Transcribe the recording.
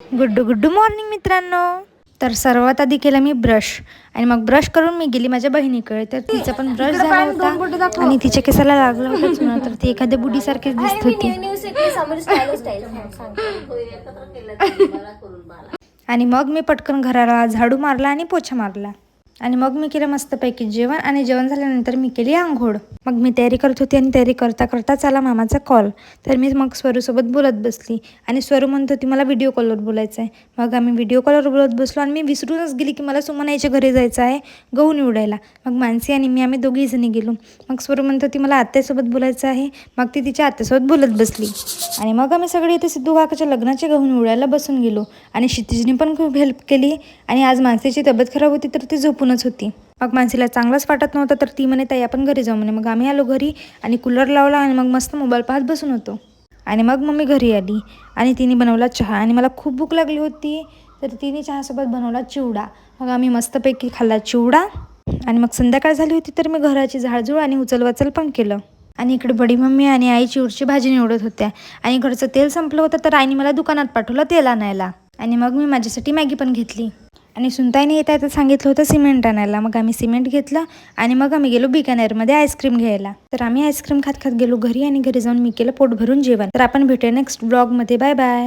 Guddu Guddu morning मित्रांनो. तर सर्वात आधी केला मी ब्रश आणि मग ब्रश करून मी गेली माझ्या बहिणीकडे. तर तिचा पण ब्रश झाला होता आणि तिच्या केसाला लागला होता चुना. तर ती एखाद्या बुढीसारखीच दिसत होती. आणि मग मी पटकन घराला झाडू मारला आणि पोछा मारला आणि मग मी केलं मस्तपैकी जेवण. आणि जेवण झाल्यानंतर मी केली आंघोळ. मग मी तयारी करत होती आणि तयारी करता करताच आला मामाचा कॉल. तर मी मग स्वरूसोबत बोलत बसली आणि स्वरू म्हणत होती मला व्हिडिओ कॉलवर बोलायचं आहे. मग आम्ही व्हिडिओ कॉलवर बोलत बसलो आणि मी विसरूनच गेली की मला सुमनाईच्या घरी जायचं आहे गहू निवडायला. मग मानसी आणि मी आम्ही दोघी जणी गेलो. मग स्वरू म्हणत होती मला आत्यासोबत बोलायचं आहे. मग ती तिच्या आत्यासोबत बोलत बसली आणि मग आम्ही सगळे इथे सिद्धू काकाच्या लग्नाचे गहू निवडायला बसून गेलो. आणि क्षितिजने पण खूप हेल्प केली. आणि आज मानसीची तब्येत खराब होती तर ती झोपूनच होती. मग मानसीला चांगलाच वाटत नव्हतं तर ती म्हणे ताई आपण घरी जाऊ म्हणे. मग आम्ही आलो घरी आणि कूलर लावला आणि मग मस्त मोबाईल पाहत बसून होतो. आणि मग मम्मी घरी आली आणि तिने बनवला चहा आणि मला खूप भूक लागली होती तर तिने चहासोबत बनवला चिवडा. मग आम्ही मस्तपैकी खाल्ला चिवडा. आणि मग संध्याकाळ झाली होती तर मी घराची झाडझूड आणि उचलवाचल पण केलं. आणि इकडे बडी मम्मी आणि आई चिवडची भाजी निवडत होत्या आणि घरचं तेल संपलं होतं तर आईने मला दुकानात पाठवलं तेल आणायला. आणि मग मी माझ्यासाठी मॅगी पण घेतली. आणि सुनताईने येता येता सांगितलं होतं सिमेंट आणायला. मग आम्ही सिमेंट घेतलं आणि मग आम्ही गेलो बिकानेरमध्ये आईस्क्रीम घ्यायला. तर आम्ही आईस्क्रीम खात खात गेलो घरी आणि घरी जाऊन मी केलं पोट भरून जेवण. तर आपण भेटूया नेक्स्ट ब्लॉगमध्ये. Bye bye.